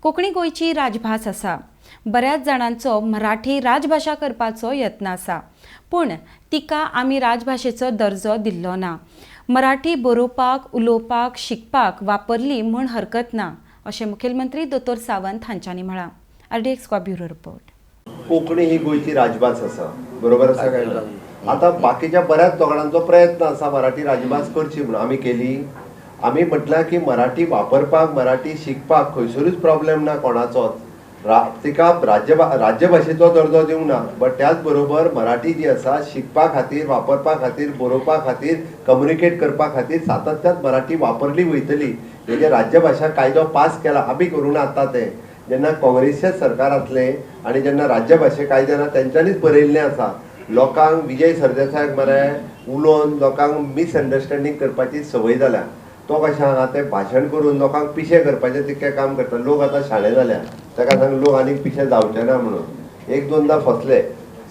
कोंकणी गोंयची राजभास आसा। बऱ्याच जाणांचो मराठी राजभाषा करपाचो यत्न आसा, पूण तिका आमी राजभाशेचो दर्जो दिल्लो ना। मराठी बरोवपाक, उलोवपाक, शिकपाक वापरली म्हूण हरकत ना, अशें मुखेलमंत्री दोतोर सावंत हांच्यांनी म्हळां। RDX Goa bureau report. Konkani ही गोंयची राजभास आसा, बरोबर आसा काय ना? आता बाकीच्या बऱ्याच दोगांचो प्रयत्न आसा मराठी राजभास करची म्हणून आमी केली। आमी म्हटल्यार की मराठी वापरपाक, मराठी शिकपाक खंयसरूच प्रॉब्लेम ना कोणाचोच। तिका राज्यभाशेचो दर्जो दिवंक ना, बट त्याच बरोबर मराठी जी आसा शिकपा खातीर, वापरपा खातीर, बरोवपा खातीर, कम्युनिकेट करपा खातीर सातत्यान मराठी वापरली वयतली। हेजे राज्यभाशा कायदो पास केला, आमी करूं ना आतां तें। जेन्ना काँग्रेसचें सरकार आसलें आनी जेन्ना राज्यभाशे कायद्यान तेंच्यांनीच बरयल्लें आसा। लोकांक विजय सरदेसायाक मरे उलोवन लोकांक मिसअंडरस्टँडींग करपाची संवय जाल्या। तो कशें हांगा तें भाशण करून लोकांक पिशे करपाचें तितकें काम करता। लोक आतां शाणे जाल्या, ताका सांग लोक आनीक पिशे जावचे ना म्हणून। एक दोनदा फसले,